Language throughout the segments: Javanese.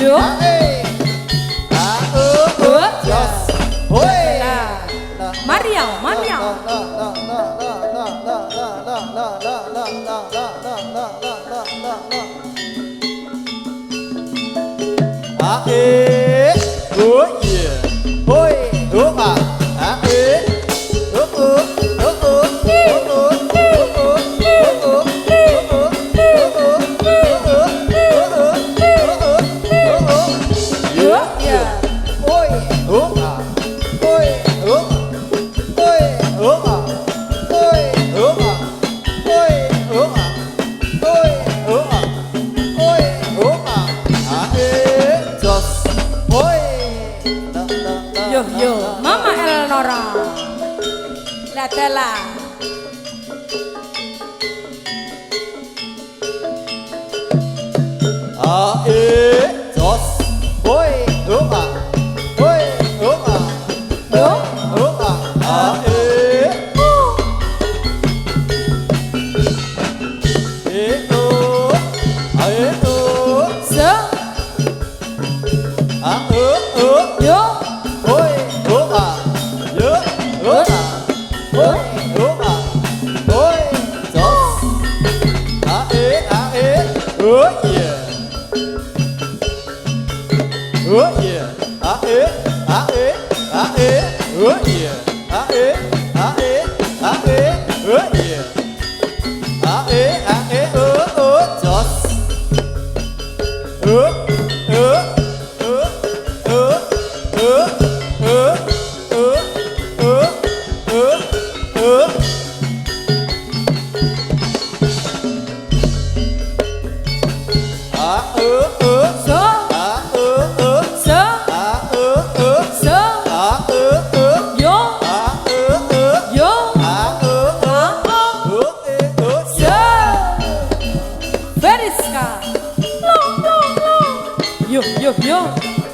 Yo. Mariam, Mariam. Yo, Mama Eleonora. Latela. Jos. Hoi, Roma. Hoi, Roma. Yo. Roma. Se. Yo. Hoi, Roma. Yo, Roma. Hoi, Roma. Hoi, Jos. Oh yeah. Oh yeah. Oh yeah. Oh yeah. Jos. Yo,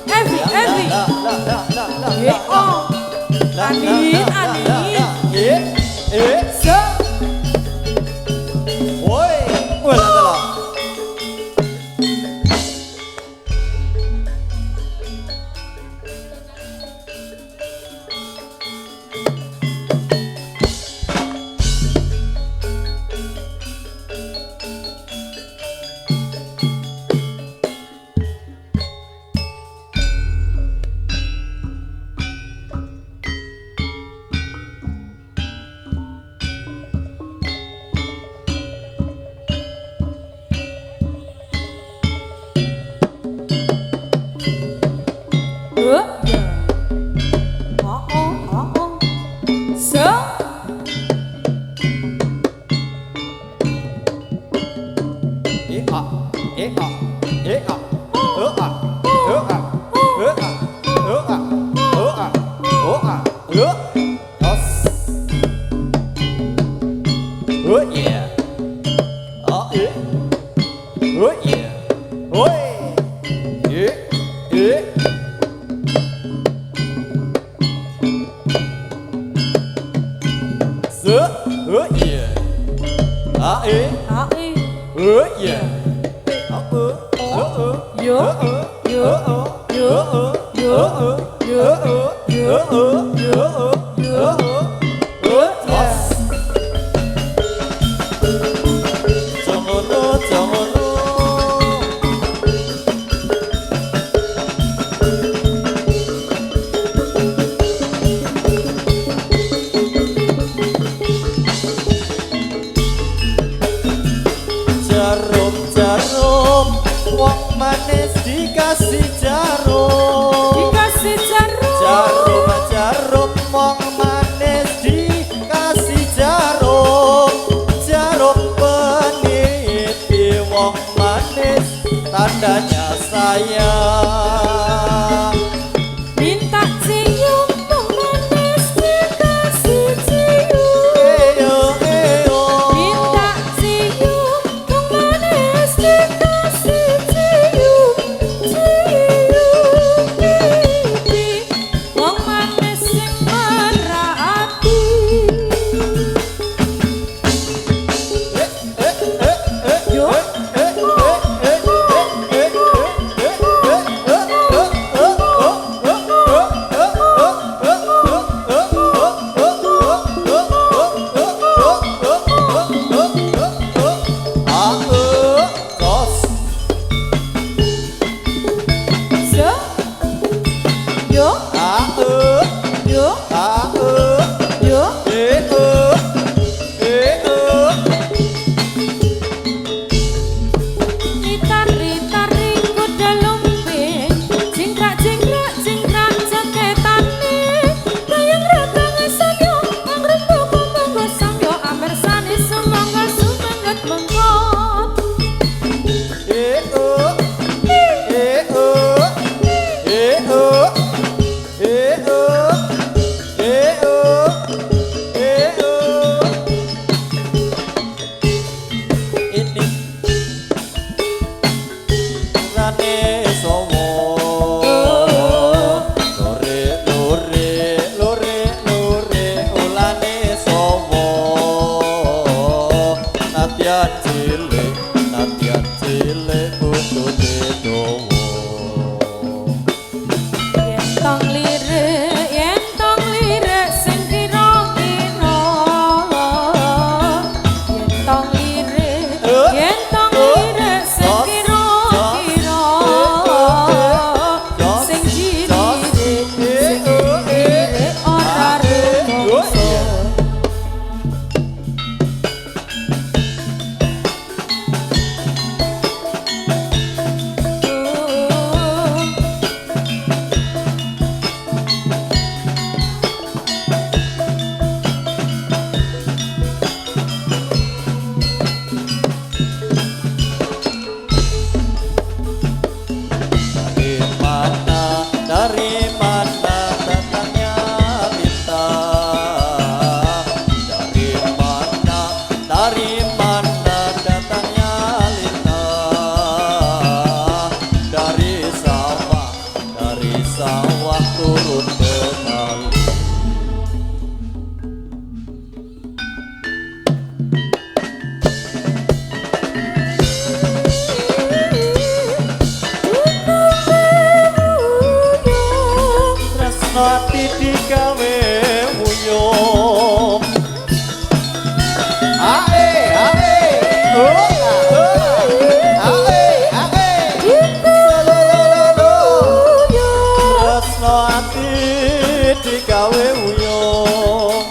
Evi. Anin. Se. Jarum, wong manis dikasih jarum. Jarum, wong manis dikasih jarum. Jarum peniti wong manis, tandanya sayang. Minta cium, wong manis dikasih cium. Minta cium, wong manis dikasih cium. Pipi, wong manis sing merati. Yo. ulane sowo lore lore lore lore ulane sowo nadyan cilik butute dawa yen tong lirik sing kira-kira yen tong lirik sing kira-kira sing lirik ora rumangsa dari mana datangnya lintah dari mana datangnya lintah dari sawah turun ke kali Ati digawe wuyung ae oh ae tresno ati digawe wuyung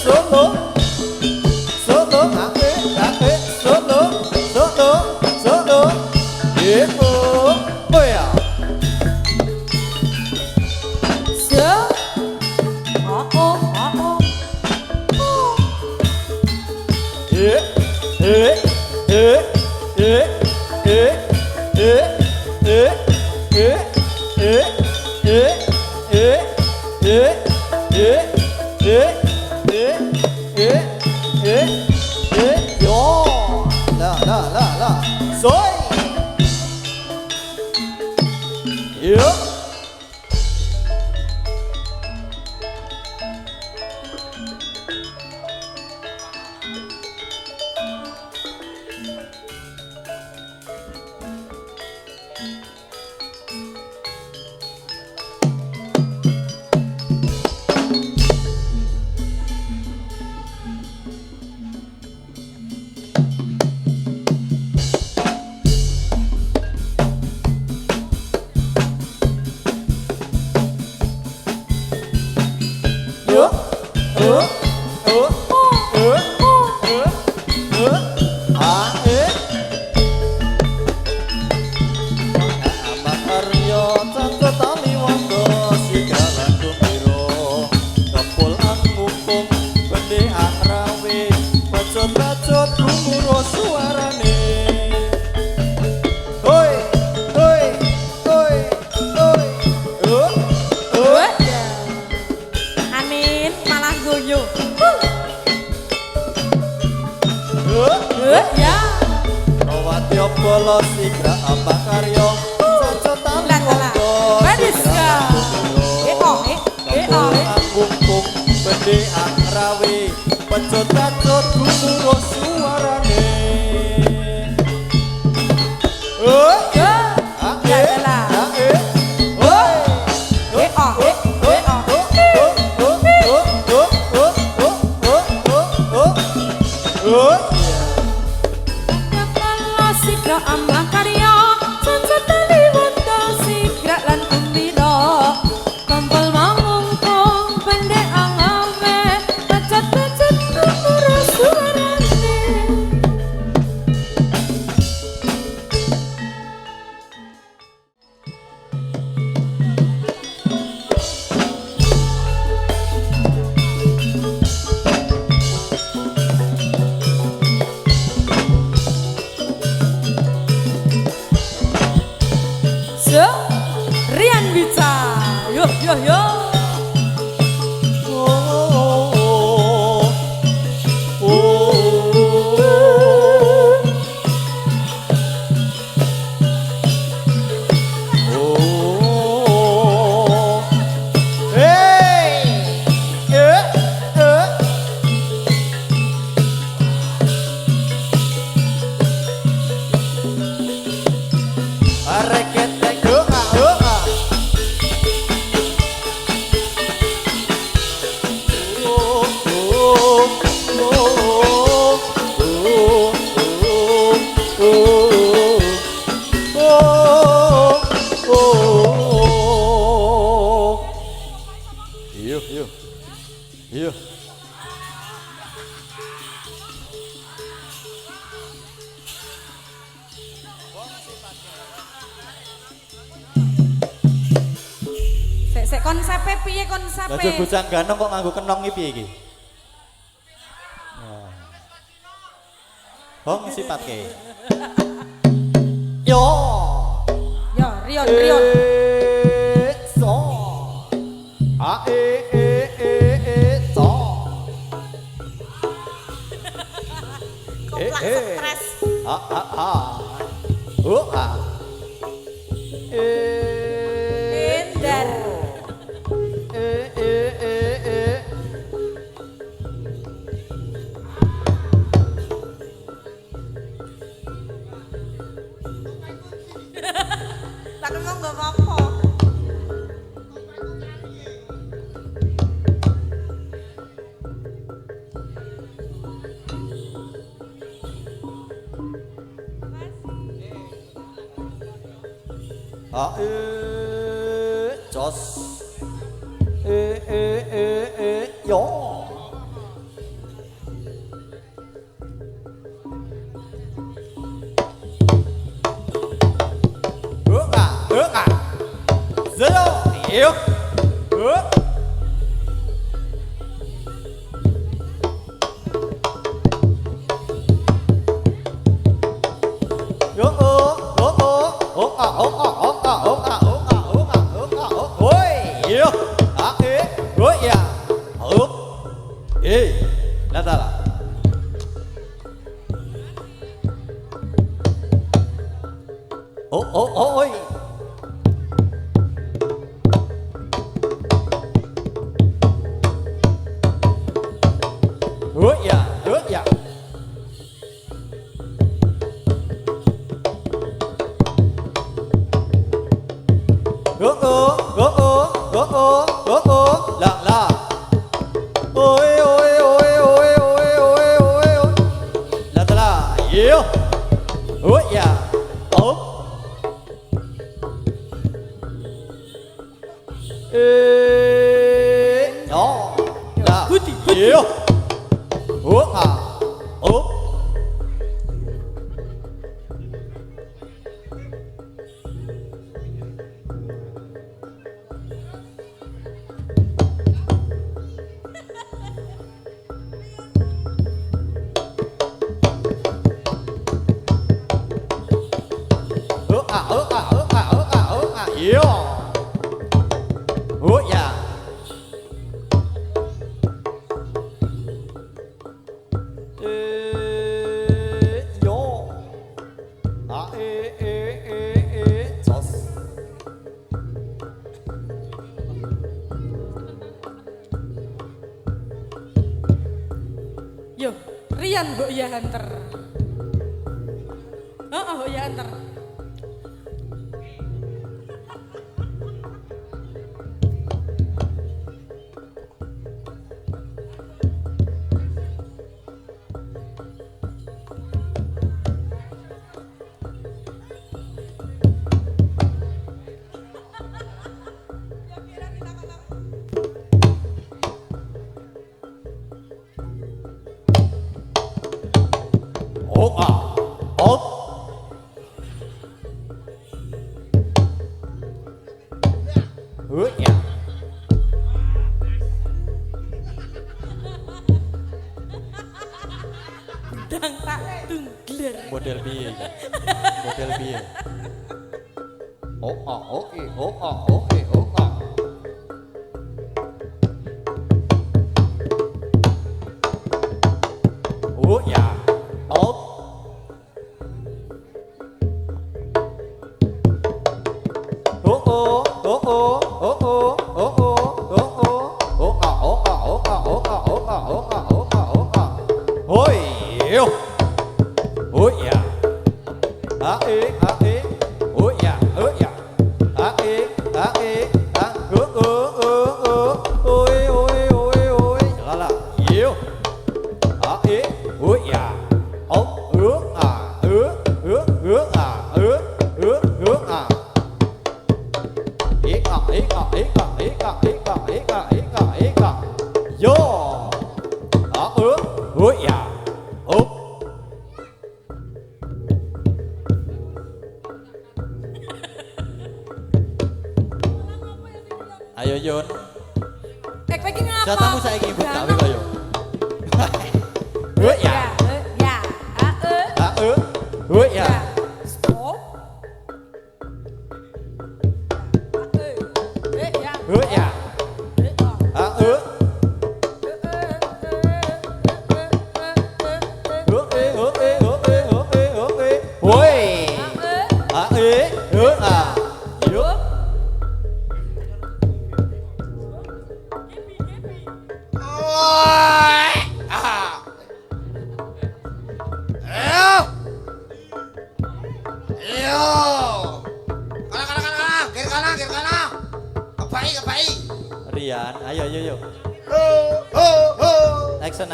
solo solo solo solo solo ibu oh ya So oh oh oh oh eh eh eh eh eh eh eh eh eh eh eh yo la soy yo Amin malah guyu ya Rawatya bolos sigra ambak karya cocotan wonggo Badiska Anggung bende akrawe pecut-pecut gumuruh suarane Rian Bica yo yo yo Iya. Sek konsepnya piye konsepnya? Aja bocah ganong kok nganggo kenong iki piye iki? Hong sipatke. Yo. Yo, Rion. So. A so. Komplak stres. A. A. Endar. Tapi mau nggak apa-apa. Jos yo. Hướng à. Zero, yếu. Hướng. Ôi. Hứa dạ. Là. Ôi. Là. Yêu. Hứa dạ. Ốp. Nhỏ. Là. Yêu. Hứa à. Ốp. Yêu. Hứa dạ. Yo. Sos. Yo, Rian Mbok ya Hunter. Mbok ya Hunter. Ốp. Hứa dạ. Dang tak tungler. Model piye? Model piye? Oke. Hứa dạ. Ốp. Ôi yêu. Ôi dạ. Ôi dạ. Ôi. Là yêu. Ôi dạ. Ốp. Hướng à. Vô. Ôi dạ. Ốp. Ayo Yun. Iki ngapa? Jatamu saiki ibu gawe kaya. Hứa dạ. Ya. Hứa dạ. Stop. Hứa dạ. Ôi. Hứa à. Hứa. Rian, ayo. Action.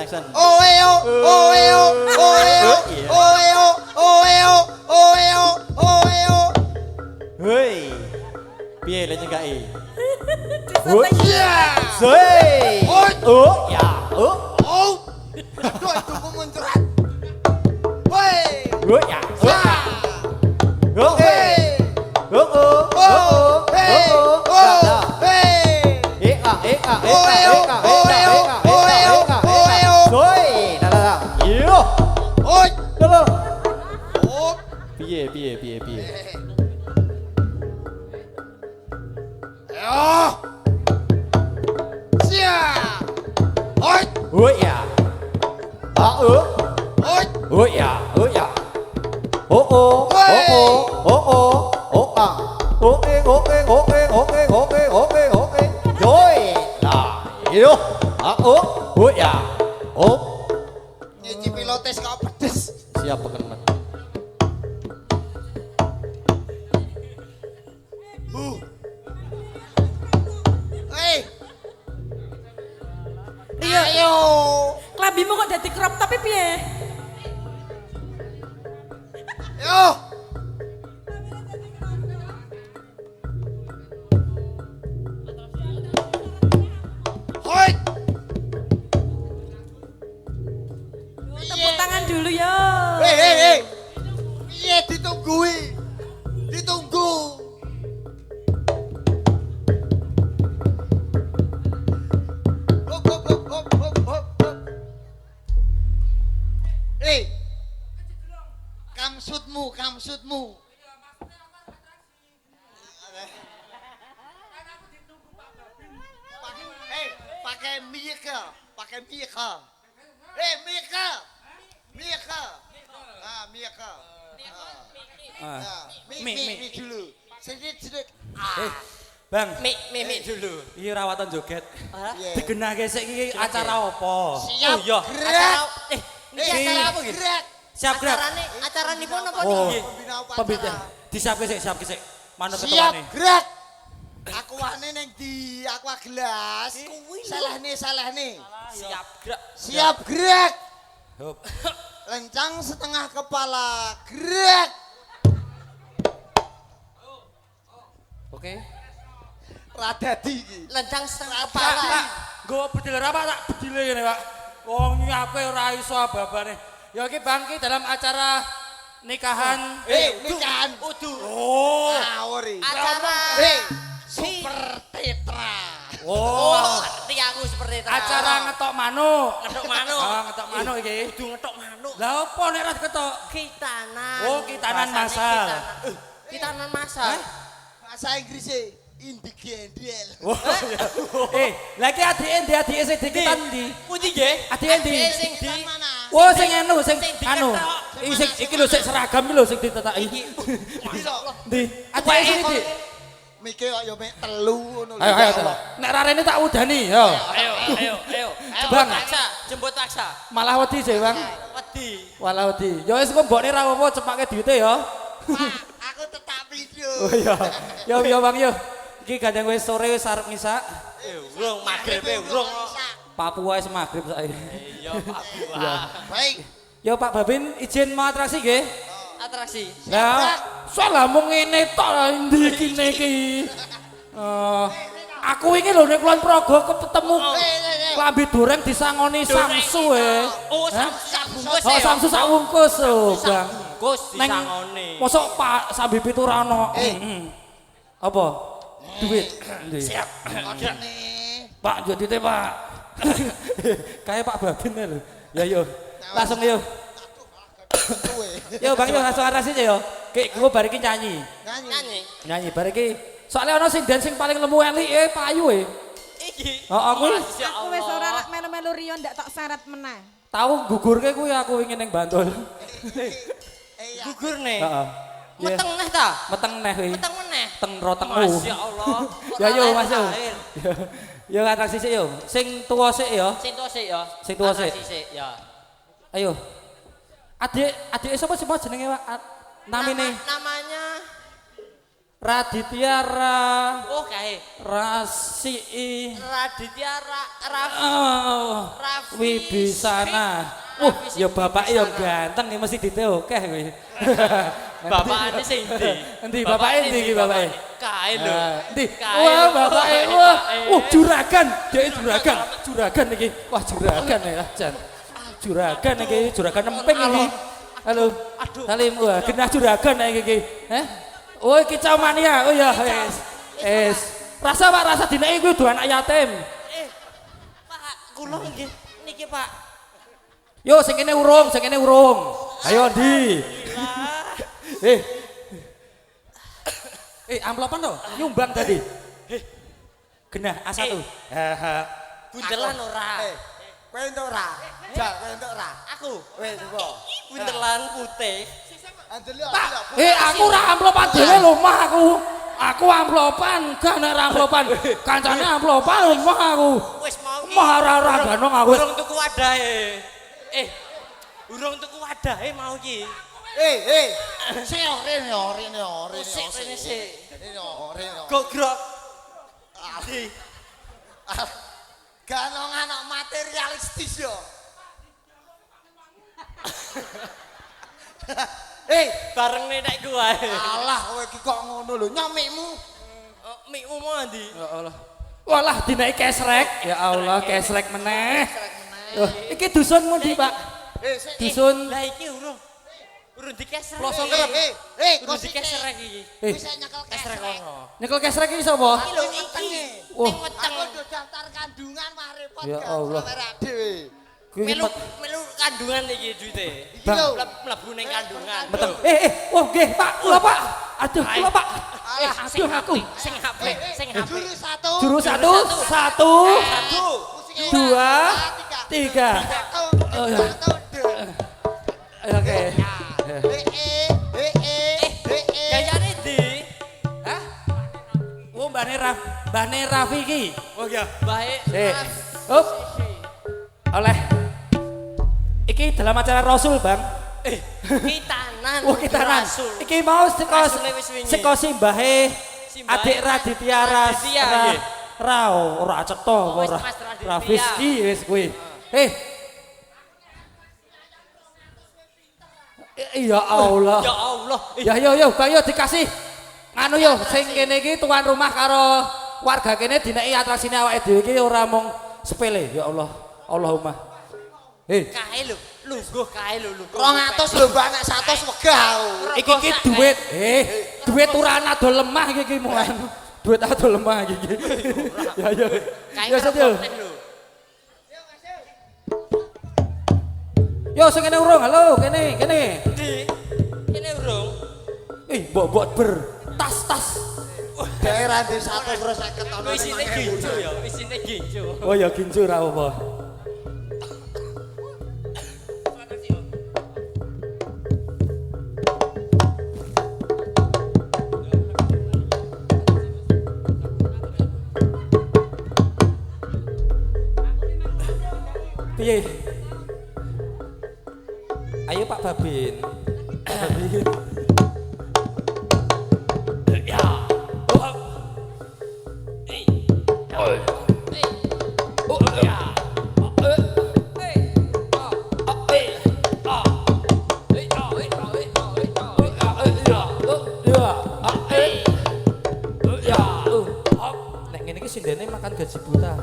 Hei. Piye le nyekai? Iya. Oh ya. Ah oh. Oi. Oh ya. Oh ya. Oh oh. Oh oh. Oh oh. Oh ah. Oh eh oh eh oh eh oh eh oh eh oh eh oh eh. Rồi. Nah, iyo. Ah oh. Oh ya. Oh. Nyuci pilotes kok pedes. Siap teman-teman. Hei. Iya. Ayo. Klambimu kok dadi crop tapi piye? Yo. Hoi. Tepuk tangan dulu ya. Hei. Piye ditungguin? Ditunggu. Hop hop hop hop hop hop. Hei. Kamsudmu. Hei, pakai Mika. Hei, Mika. Ah, Mika. Mi dulu. Sedikit. Bang, Mi dulu. iki rawatan joget. Iya. Digenahke sik iki acara apa? Siap. Oh iya. Gerak. Ini acara apa gitu? Gerak. Siap gerak. Acaranipun apa Oh, niki? Pembina upacara. pembina. Disiapke sik. Manut Siap, ketuane. gerak. Aku wane neng di aqua gelas. Salah nih. Siap gerak. Siap, gerak. Hop. Lencang setengah kepala. Gerak. Oke. Rada tinggi. Lencang setengah Pak, Pak, nggo bedil apa tak bedile ngene, Pak. Wong nyape ora iso ababane. Ya iki Bang ki dalam acara nikahan. Nikahan. Oh. Ngawur iki. Acara. Super Tetra. Oh. Ngerti aku seperti itu. Acara ngetok manuk. Ngetok manuk. Ah, ngetok manuk iki. Kudu ngetok manuk. Lah opo nek ora ketok? Kitanan. Oh, kitanan Bahasane masal. Kitanan masal. Bahasa Inggrisnya indigendel. Oh, lah iki adike sing dikitan ndi? Pundi nggih? Adike ndi? Sing di Mana? Oh, sing anu, sing Sing anu. diketok. Iki lho sing seragam iki lho sing ditetaki. Ndi? Adike sing ndi? Mikir kok yo mek telu ngono lho. Ayo. Nek rarene tak udani, yo. Ayo. Bang. Jemput taksa. Malah wedi sih, Bang. Wedi. Walah wedi. Ya wis kok mbokne ra apa cepake duwite ya. Pak, aku tetap video. Oh iya. Yo Bang yo. Iki gandeng wis sore wis arep ngisak. Urung magrib urung. Papua wis magrib saiki. Iya, Pak Buah. Iya. Baik. Yo Pak Babin izin mau atraksi nggih. Atraksi. Lah, salah mung ngene tok ndi kene iki. Aku wingi lho nek Kulon Progo ketemu klambi dureng disangoni Samsu Oh, sak bungkus. Oh, Samsu sak wungkus oh, Bang. Bungkus Neng disangoni. mosok Pak sambi pitu ra ono. Apa? Duit. Siap. Nih. Pak jodite, Pak. Kayak Pak Babin lho. Ya yo. Langsung yo. Yo Bang yo langsung atraksi yo. Kek gua bar iki nyanyi. Nyanyi. Nyanyi bar iki. Soalnya ana sing dan sing paling lemu elike payu Iki. Heeh kuwi. Aku wis ora rak melu-melu riyo ndak tak syarat meneh. Tahu gugurke kuwi aku wingi ning Bantul. Gugur nih. Heeh. Meteng neh ta? Meteng neh kuwi. Meteng meneh. Teng roteng. Masya Allah. Ya yo Mas yo. Yo atraksi sik yo. Sing tuwa sik yo. Sing tuwa sik ya. Sing tuwa sik. Atraksi sik ya. Ayo. Adik sapa sih Mas jenenge Pak? Namine Namanya Raditya oh kae. Rasi Raditya Raffi. Raffi. Wibisana. Ya bapak ya ganteng nih mesti dite oke kuwi. Bapakane sing ndi? Endi bapake ndi iki bapake? Kae lho. Endi? Kae Wah lho. bapake wah. Juragan, dhek juragan iki. Wah juragan ya Jan. Juragan iki, juragan emping iki. Halo. Aduh. Salim wah genah juragan iki. Heh. Oh iki Camania. Oh ya wis. Rasa Pak, rasa dineki kuwi do anak yatim. Pak, kula nggih niki Pak. Yo sing kene urung. Ayo ndi? Amplopan to? Nyumbang tadi. Genah A1. Bundelan ora. Kowe entuk ora? Jal, kowe entuk ora? Aku. Wis apa? Buntelan putih. Andelok. Aku ora amplopan dhewe lho mah aku. Aku amplopan, gak nek ora amplopan. Kancane amplopan lho mah aku. Wis mau iki. Mah ora ganong aku. Urung tuku wadahe. Urung tuku wadahe mau iki. Sik rene. Sik rene sik. Rene. Gogrok. Ganong anak materialistis yo. Bareng nenek ku wae. Alah kowe iki kok ngono lho, nyomikmu. Mikmu mau ndi? Ya Allah. Walah dinaik kesrek. Ya Allah, kesrek meneh. Loh, iki dusunmu ndi, Pak? Dusun. Lah iki urung dikeser. Plosok Urung dikeser iki. Wis nyekel Kesrek kesrek. ono. Nyekel kesrek iki sapa? Iki lho iki. Wah. Ning weteng. Aku udah daftar kandungan mah repot Ya kan, Allah. sampe ra dhewe. Kuwi Melu kandungan iki duite. Iki lho. Mlebu ning kandungan. Meteng. Oh nggih, Pak, kula Pak. Aduh, kula Pak. Sing Aduh aku. Sing HP, sing HP. Jurus satu. Jurus satu, dua, tiga. Oh ya. Oke. Gayane ndi? Hah? Oh, Mbane Rafi iki. Oh iya, baik. Up. Oleh. Iki dalam acara Rasul, Bang. Kitanan. Wah, kitanan. Iki mau Rasule wis wingi. seko simbahe Simbahe Adik Raditya Ras. Raditya, nggih. Ora cetha Wis, ora. Mas Raditya. Rafiski wis kuwi. Ya Allah. Ya Allah. Ya yo kayo dikasih anu yo sing kene iki tuan rumah karo warga kene dineki atrasine awake dhewe iki ora mung sepele. Ya Allah. Allahumma. Kae lho, lungguh kae lho, lungguh. 200 lho Mbak, nek 100 wegah. Iki duit. Duit ora ado lemah iki mu anu. Duit ado lemah iki. Ya yo. Ya setil. Yo sing kene urung. Halo, kene. Di. Kene urung. Mbok ber. Tas. Daerah di 150 tahun. Isine ginjo ya, isine ginjo. Oh ya ginjo ra apa. Piye? Ayo Pak Babin. Babin. Ya. Nek ngene iki sindene makan gaji buta.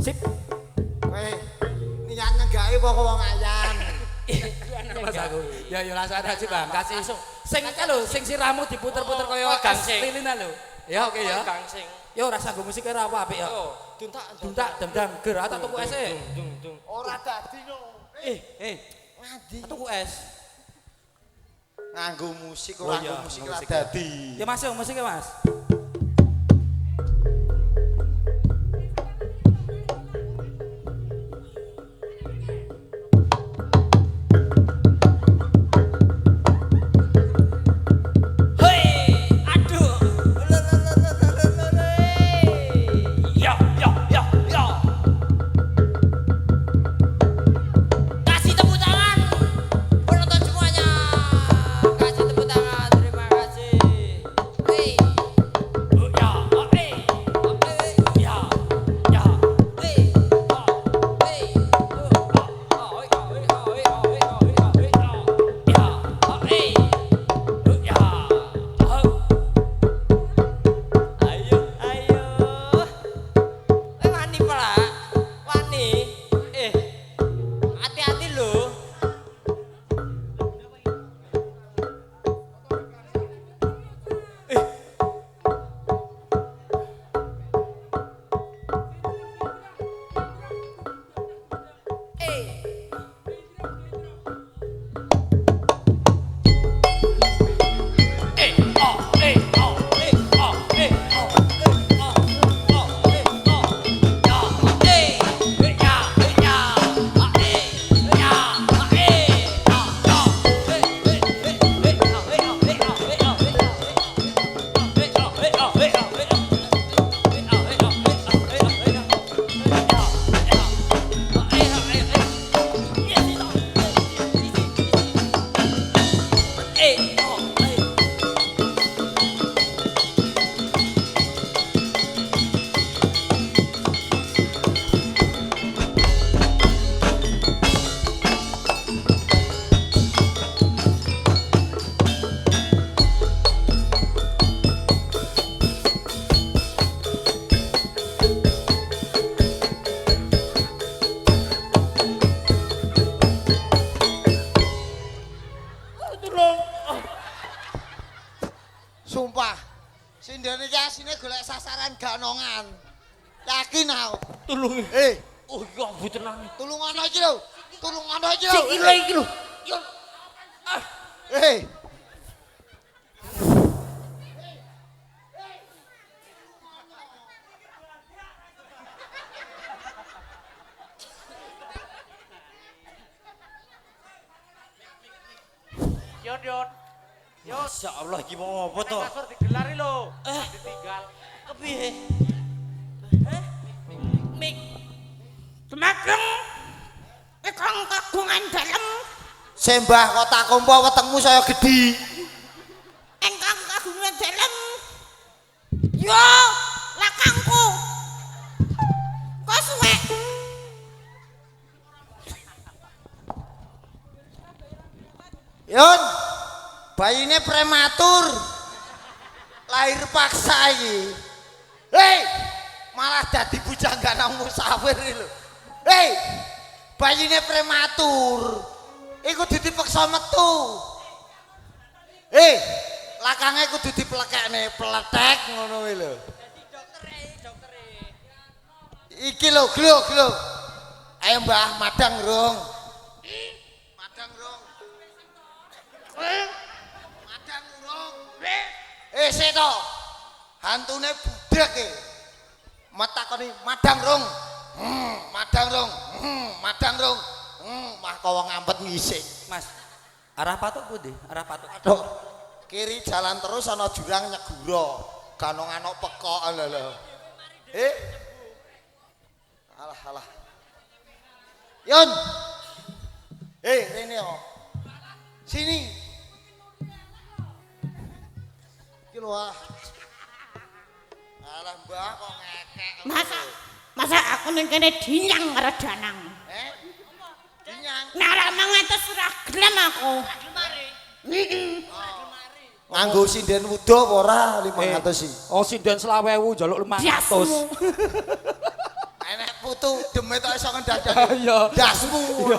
Sip. Niat nyegai apa wong ayam. Mas aku. Ya rasane aja Bang, kasih sing lho, sing siramu diputer-puter kaya gangsing. lilinan lho. Ya oke ya. Gangsing. Ya ora sanggo musik ora apik ya. Duntak dendam ger tak tuku es e. Ora dadi no. Ngadi. Tuku es. Nganggo musik Oh ora iya, nganggo musik nganggo ora musik, ya. dadi. Ya Mas, yo musik ya Mas. Kasih tepuk tangan penonton semuanya. Kasih tepuk tangan, terima kasih. Sumpah. Sindene iki asine golek sasaran ganongan. Yakin aku. Tulung. Oh iya Bu tenang. tulungono iki lho. Tulungono iki lho. Iki lho. Yo. Yon. Masya Allah iki mau apa to? Kasur digelari lho. Ditinggal. Kepiye? Mik. Demageng. Ikang kagungan dalem. Sembah kota kompo wetengmu saya gedhi. Engkang kagungan dalem. Yo, lakangku. Kok suwe? Yon. Bayine prematur. Lahir paksa iki. Hei, malah dadi bujangan musafir iki lho. Hei, bayine prematur. Iku dipaksa metu. Hei, lakange kudu diplekekne, pletek ngono kuwi lho. Doktere. Iki lho, glo. Ayo Mbah, madang rung. Madang rung. Madang rung. Sik to. Hantune budek e. Matakoni madang rung. Madang rung. Madang rung. Mah kowe ngampet ngising. Mas, arah patok pundi? Arah patok. Aduh. Kiri jalan terus ana jurang nyegura. Ganong-ganong pekok lho. Alah. Yon. Rene yo. Sini. Iki lho ah. Alah Mbah kok ngekek. Masa aku ning kene dinyang karo Danang. Dinyang. Nara mangatus ora gelem aku. Nganggo sinden wudo apa ora 500 sih. Oh, sinden 20.000 njaluk 500. Jasmu. Enek putu demet kok iso ngendadak. Iya. Dasmu.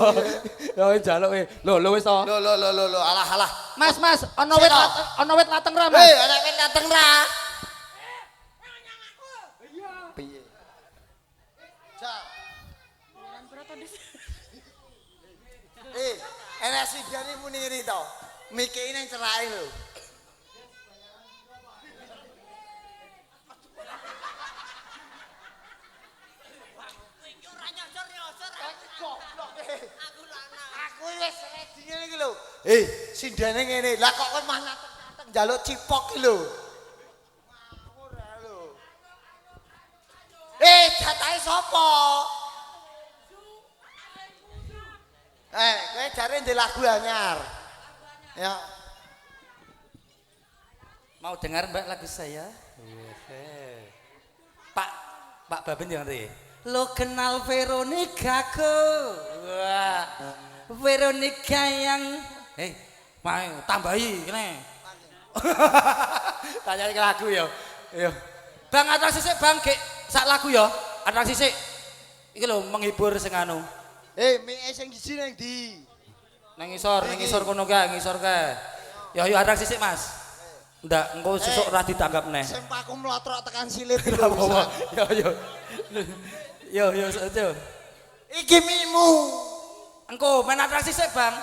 Ya njaluk e. Lho wis to. Lho alah. Mas, ana wit lateng ra, Mas? Enek wit lateng ra. Piye? Cak. Enek sidane muni ngene to. Mikir nang cerake lho. Aku wis ready ngene iki lho. Sindane ngene. Lah kok kowe mah nyateng njaluk cipok iki lho. Ngawur ae lho. Jatahe sapa? Kowe jare ndek lagu anyar. Ya. Mau dengar Mbak lagu saya? Pak Babin yang ngerti. Lo kenal Veronica ko? Wah, Veronica yang mau tambahi kene. Tanya ke lagu ya. Iya. Bang atraksi sik Bang gek sak lagu ya. Atraksi sik. Iki lho menghibur sing anu. Mie sing siji nang ndi? Nang ngisor kono kae, ngisor kae. Ya atraksi sik Mas. Ndak engko sesuk ora ditanggap neh. Sempaku mlotrok tekan silit. Yo. Iki mimu. Engko main atraksi sik, Bang.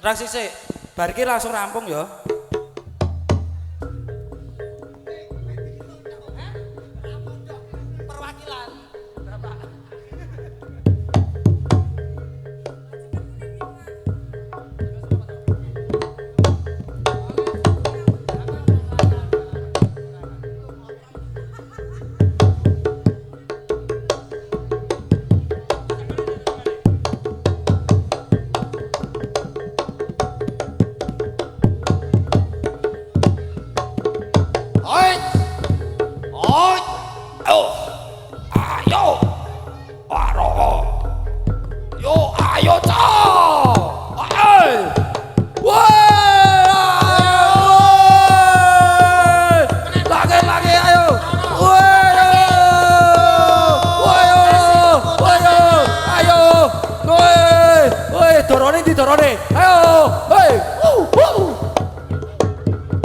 Atraksi sik. Bar iki langsung rampung ya. Perwakilan. Berapa? Dorone, ayo, hei,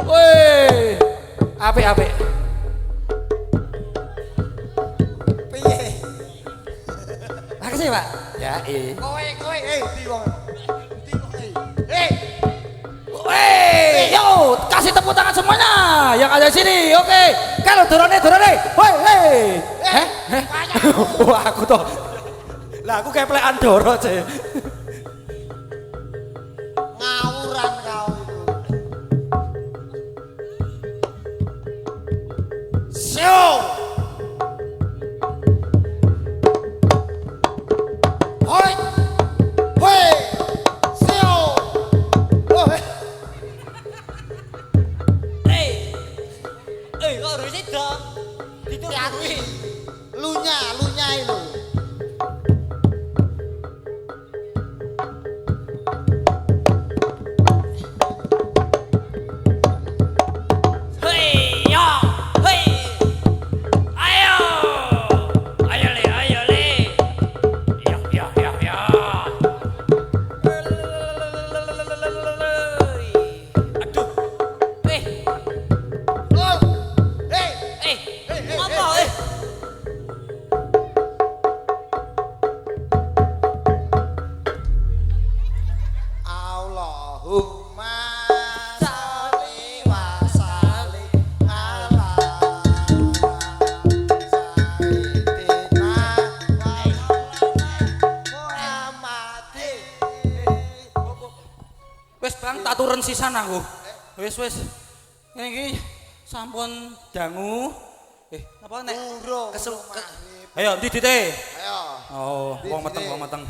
woi. anake. Kowe, di wong. Di wong. Yo, kasih tepuk tangan semuanya yang ada di sini. Oke. Kalau dorone. Woi. Wah, aku toh. Lah aku kayak pelekan doro, Ce. Ngawuran kau itu. Sio. Hoi. Hoi. Sio. Oh. Kok harus itu? Hati-hati. Lunya itu. Hei, yo, hei. Ayo. Ayo le. Yo. Aduh. Oh. Apa? Allahumma sholli wa sallim ala sayyidina Muhammadin. Wis Bang, tak turun sisan aku. Wis. Ini iki sampun dangu. Apa nek? Urung Kesel. maghrib. Ayo, ndi dite? Ayo. Oh, Ndi, wong ndi. meteng.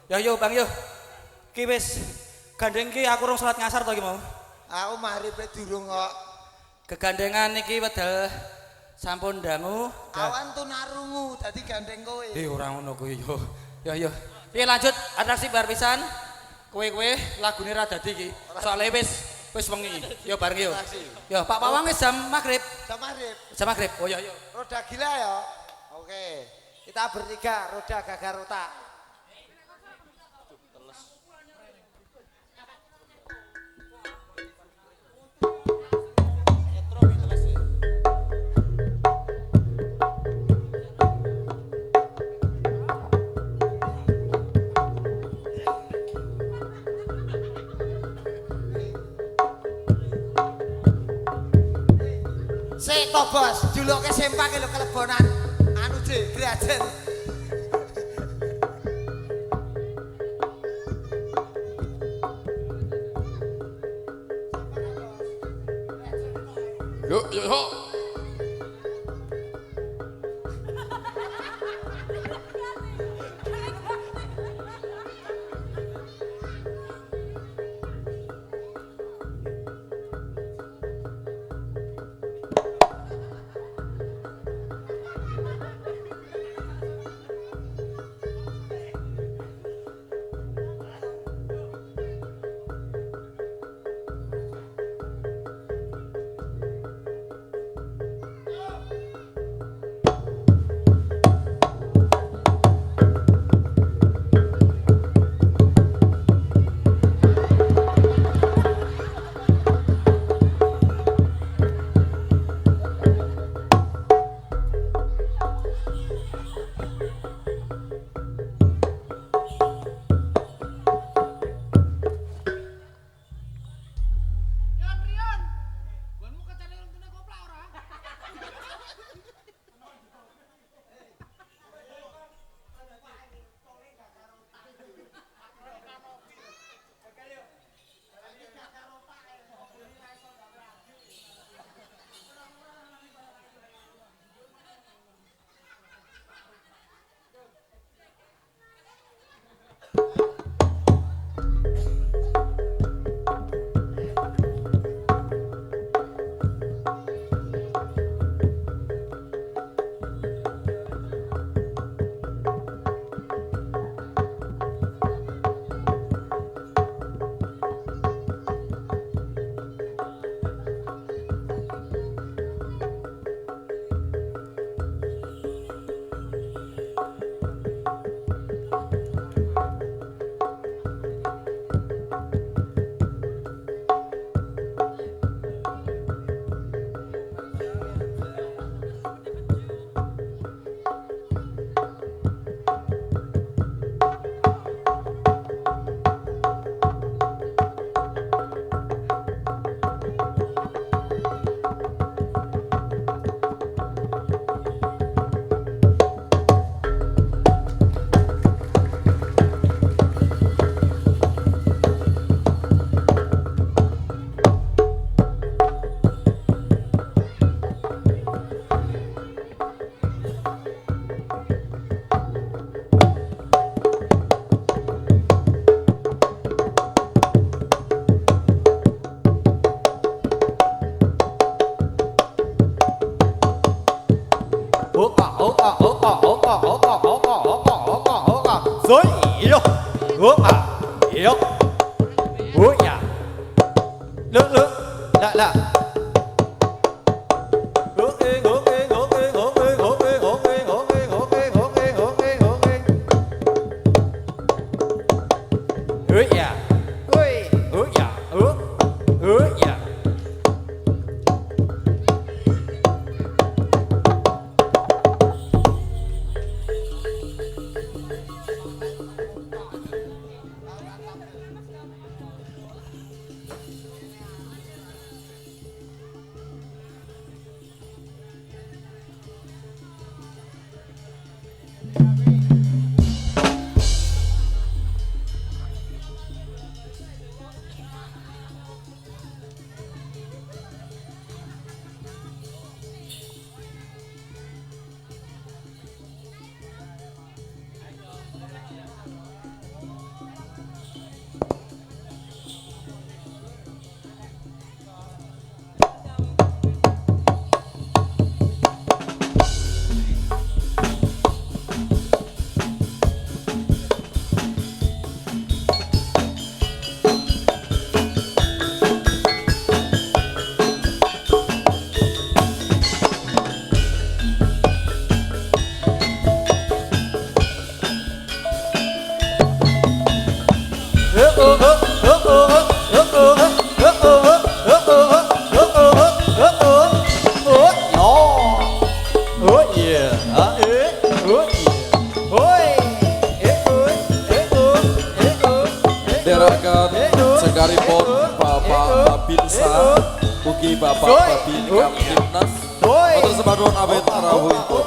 Yo Bang yo. Ki wis gandeng ki aku rong salat ngasar to ki mau. Aku maghribe durung kok. Kegandengan iki wedal sampun dangu. Awan tunarungu dadi gandeng kowe. Ora ngono kuwi yo. Yo. Piye lanjut atraksi bar pisan? Kowe lagune ra dadi iki. Soale wis wengi. Yo bareng yo. Yo Pak Pawang wis jam maghrib. Jam maghrib. Oh yo. Roda gila ya. Oke. Kita bertiga roda gagar otak. Sik to bos, juluke sempak lho kelebonan. Anu je, Grajen. Yo. oh ah, yok, oh ya, lu, lah lah. Derakan sekaripun Bapak Babinsa ugi Bapak Babin Kam Timnas Matur sembah nuwun awit rawuhipun.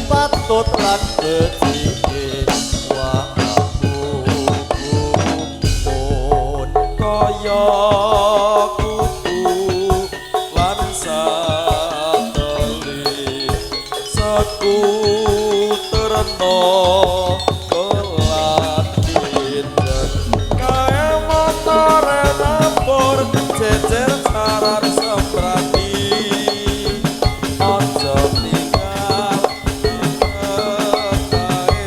Patut lan becike wah pun Kaya kuku lan sateli sekuterno kelan dinten kae motore nampur jejer saran sembrani ojo tinggal kae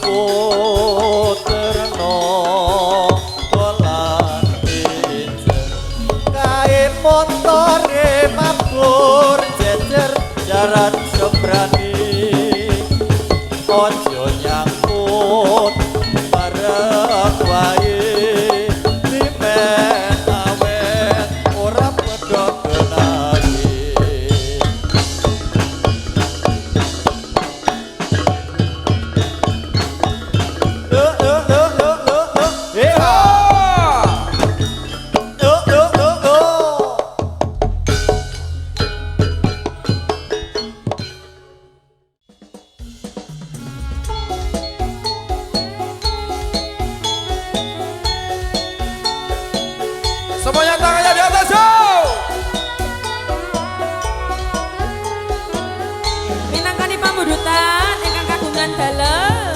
puterno dolan pijen kae motore mabur jejer jaran sembrani ojo nyangkut bareng wae dimen awet ora padha kenali Semuanya tangannya di atas, yuk! Minangkani pambudutan ingkang kagungan dalem.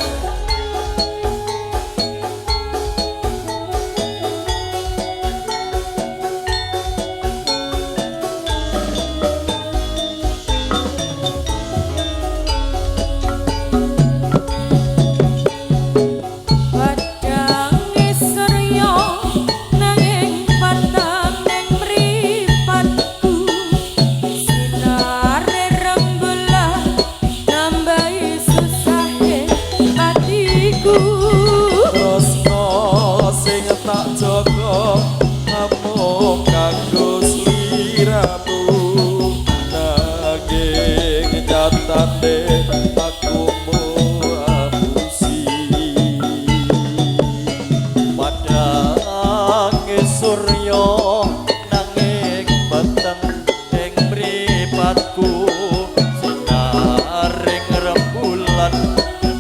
Wadange surya nanging patang ning mripatku sinare rembulan nambahi susahe atiku Tresno sing tak jaga namung kanggo sliramu nanging nyatane aku abusi Wadange surya nanging peteng ing mripatku sinaring rembulan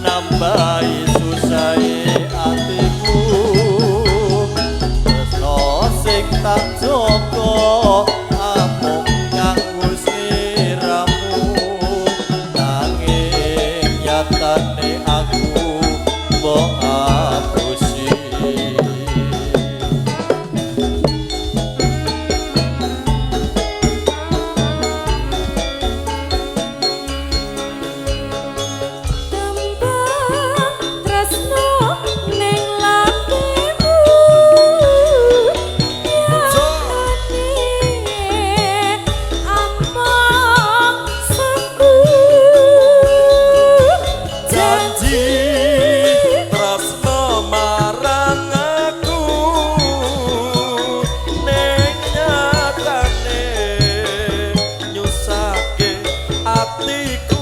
nambahi susahe atiku tresno sing tak jaga amung kanggo sliramu nanging nyatane aku mbok abusi tembang tresno ning latimu yane amang seku janji tresno marang aku ning nyatane nyusake atiku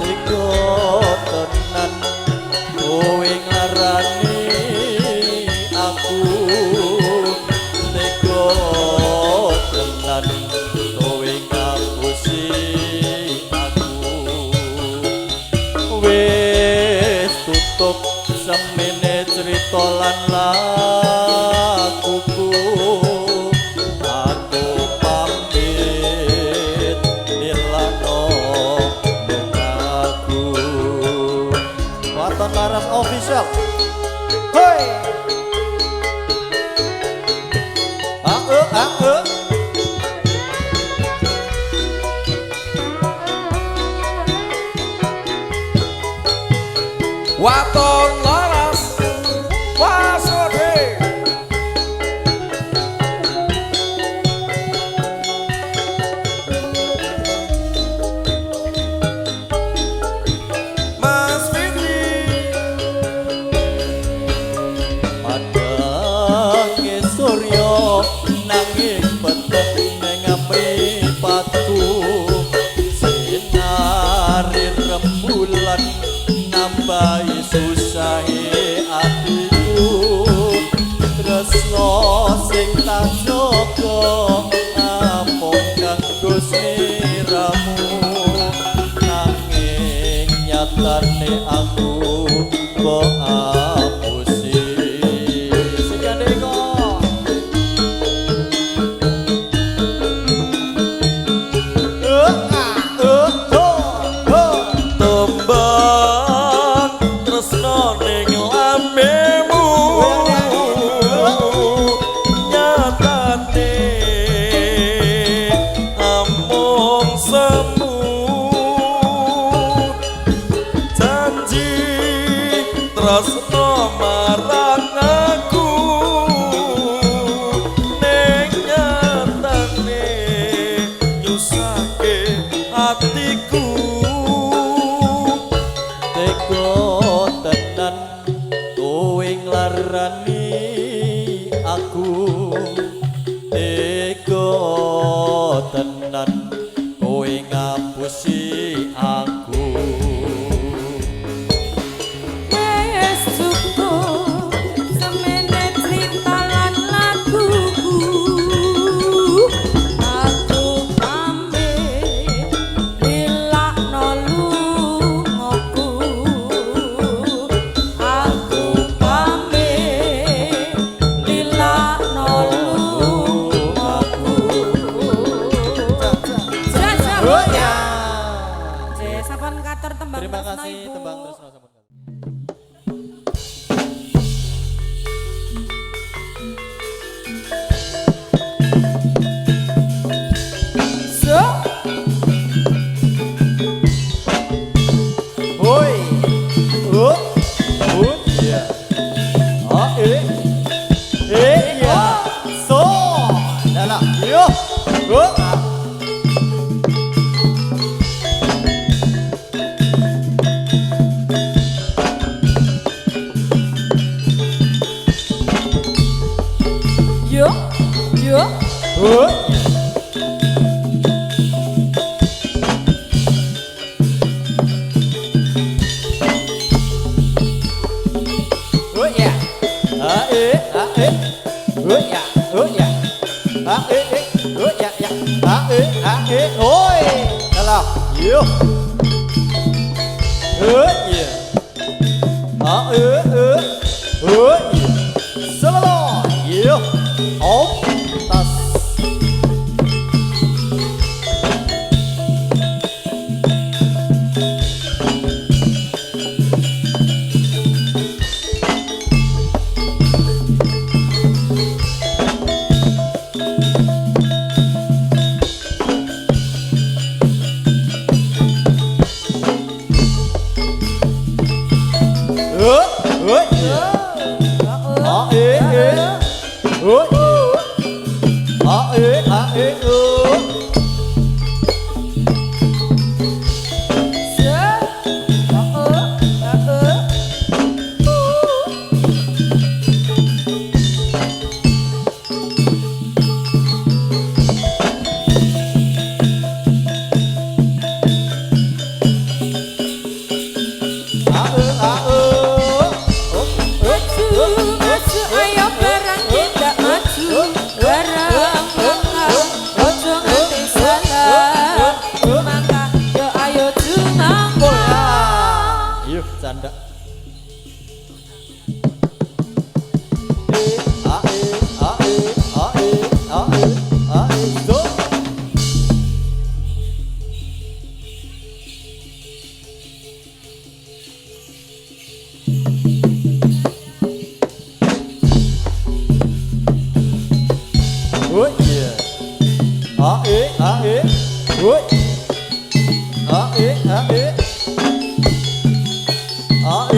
Iko tenan kowe nglarani aku Iko tenan kowe ngapusi aku Wis tutup semene cerita lan laguku Aku pamit milano aku Waton Laras Official Hoi Waton Laras Wasode Mas Fitri Padange surya nanging peteng ning mripatku sinare rembulan nambahi susahe atiku tresno sing tak jaga amung kanggo sliramu nanging nyatane aku mbok apusi sikane kok tembang tresno ning lambemu nyatane amung semu janji tresno marang aku ning nyatane nyusake hatiku tega tenan kowe nglarani aku tega tenan kowe ngapusi aku Wes cukup semene cerita lan laguku aku pamit dilakno lungaku aku pamit dilakno lungaku oh ya sampun katur tembang terima Tresno, kasih Ibu. tembang Tresno sampun katur. So, Hoi, ya, ya, so, dalam, yo, yo, yo, ya, oi, dalam, yo, ya, selalu, yo, tas. maju, ayo barang tidak maju, barang langkah, ojo nganti salah, maka yo ayo jumangkah. Yuk, canda. Go. Oh yeah. Oh. Oh.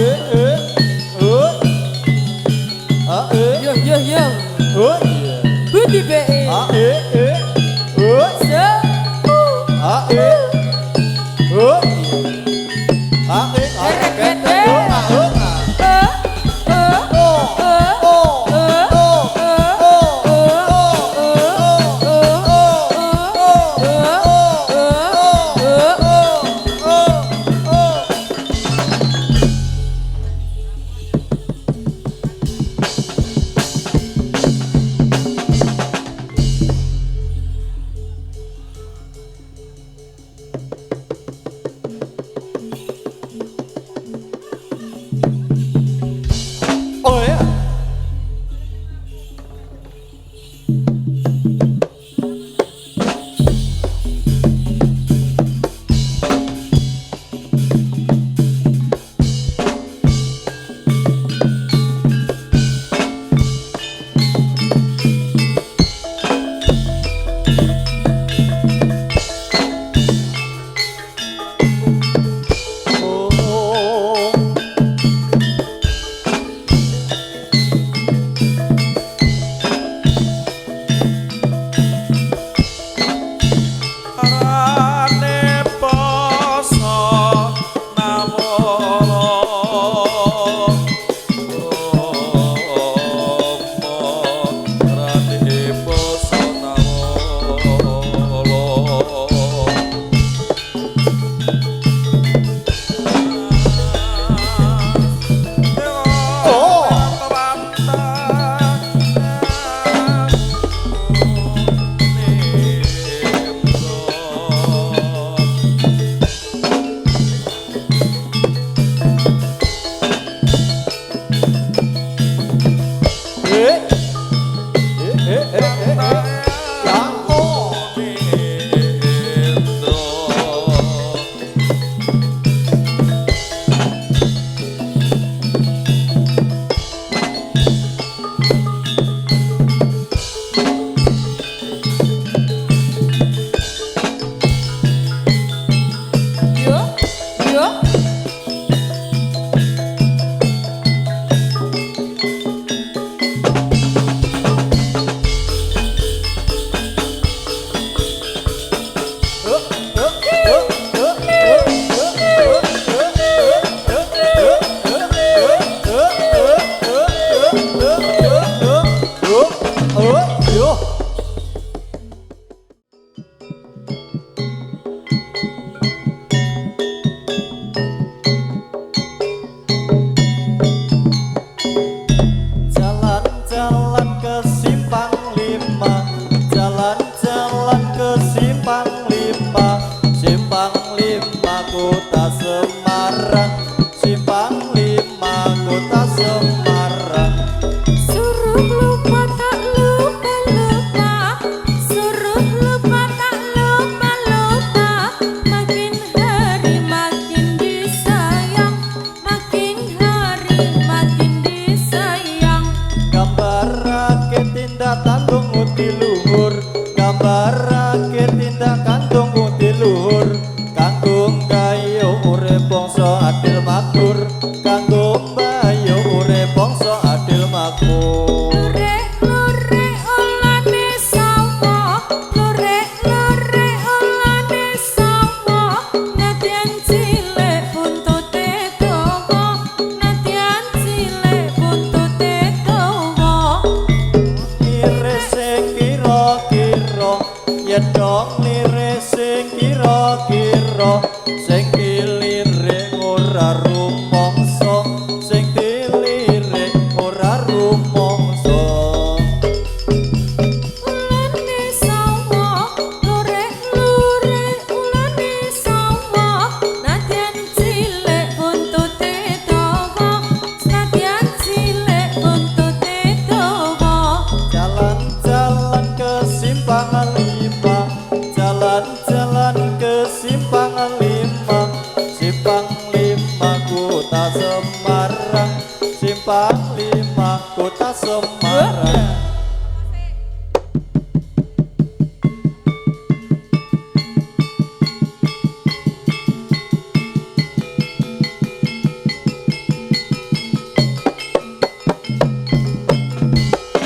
Panglima Kota Semarang.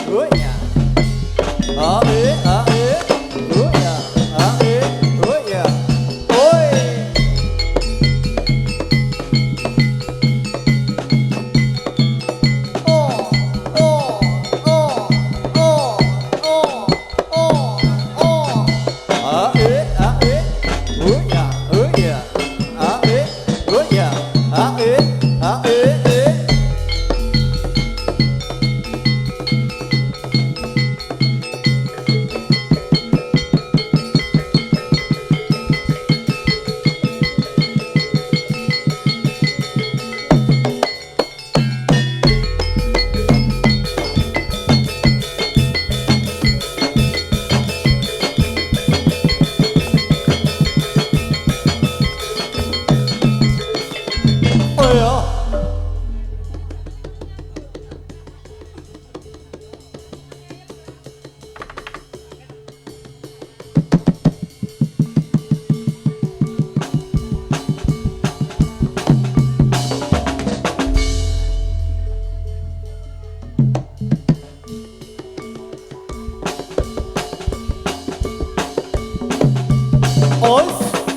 Oh ya. Ae ae. Oh ya. Ae. Oh ya. Oi.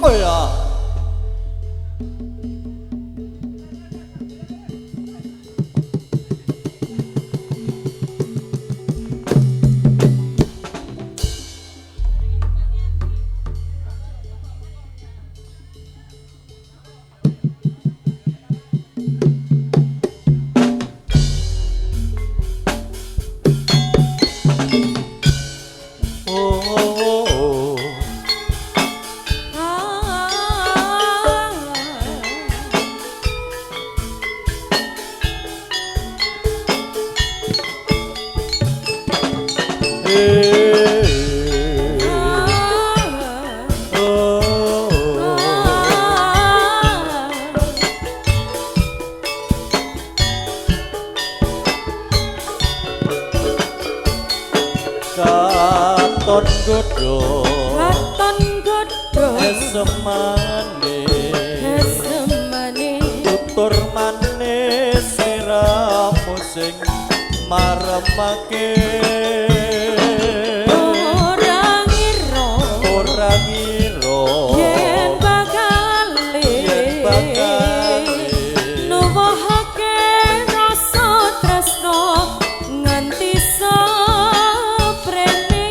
Oh ya. Katon godho Katon godho esemane esemane tutur manis siramu sing maremake ora ngira yen bakale nuwuhake rasa tresno nganti saprene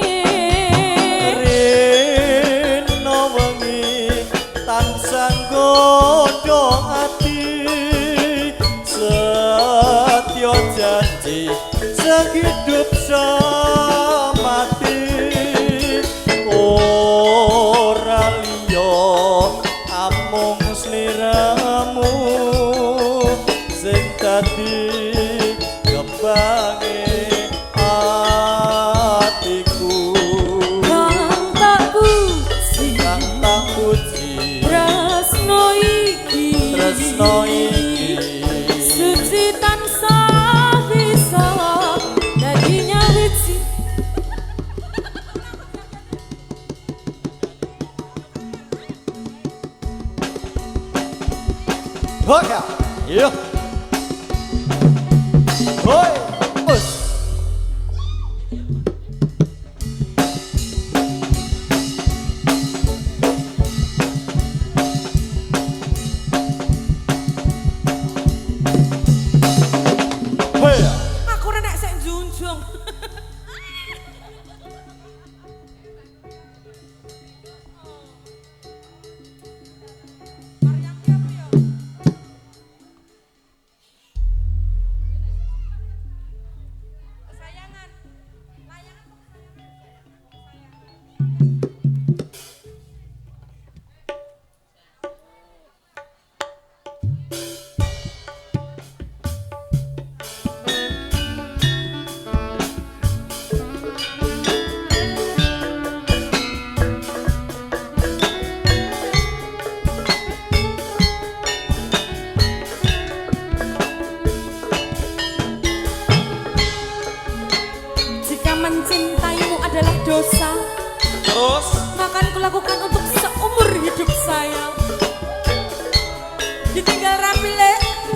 rino wengi tansah nggodho ati setya janji sehidup semati ora liya amung sliramu sing dadi kembange atiku kang tak puji tresno iki suci tansah bisa dadi nyawiji Hoya, iya. Hoi, us. Hoya. aku nek sik njunjung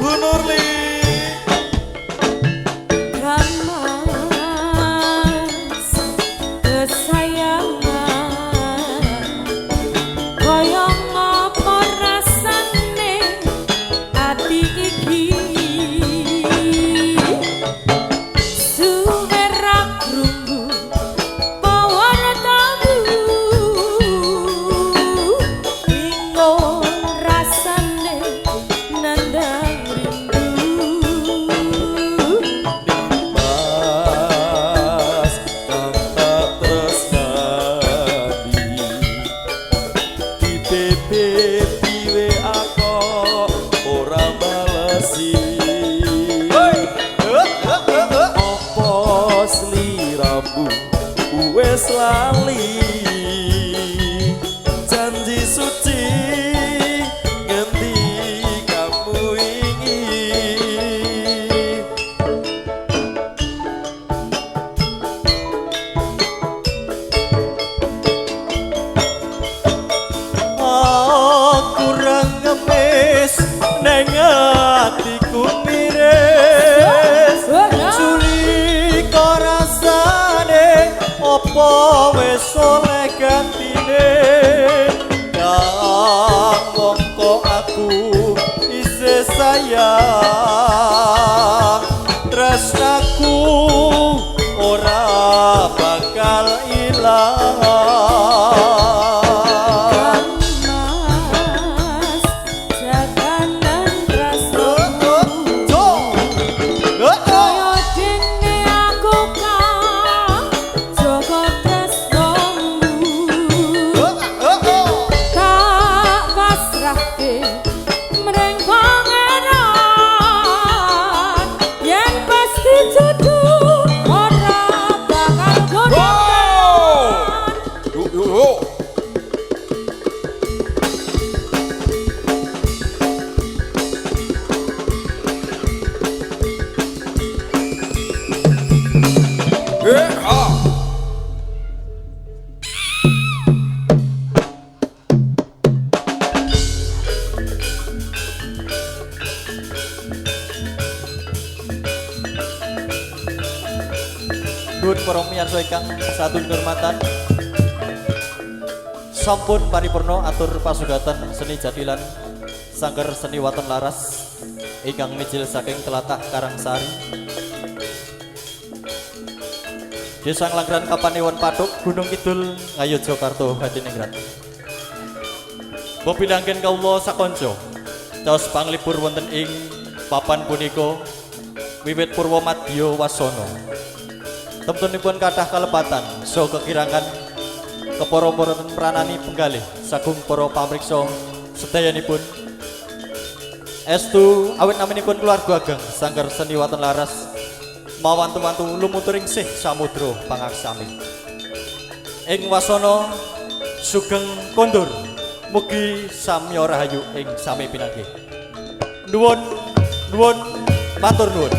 Bu Nurli. Gamas kesayangan kaya ngapa rasane ati iki suwe ra krungu pawon tamu bingung rasane nandang rindu Mas kang tak tresnani di BB piwe aku ora balesi opo sliramu wis lali janji suci ngendi kamu ingin Aku kurang ngemis neng atiku miris Juli kok rasane opo wis oleh gantine Yang mongko aku isih sayang tresnaku ora bakal ilang Gamas jaganan rasaku kaya dene aku kang jaga tresnamu tak pasrahke mreng pangeran yen pasti jodoh ora bakal godakan yuk yuk yuk ha Nuhun para miyarsa ingkang satu kehormatan. Sampun paripurna atur pasugatan seni jadilan sangger seni waton laras ingkang mijil saking tlatah Karangsari. Desa Nglanggeran Kapanewon Pathuk Gunung Kidul Ngayogyakarta Hadiningrat. Bopidangken kawula sakonco caos panglipur wonten ing papan punika wiwit purwa madya wasana. Temtunipun kathah kalepatan saha kekirangan kepara-para pranani penggalih sagung para pamriksa sedayanipun. Estu awit naminipun keluarga ageng sangger seni waton laras mawantu-wantu lumuturing sih samudra pangaksami. Ing wasana sugeng kondur mugi samya rahayu ing sami pinanggih. Nuwun, nuwun, matur nuwun.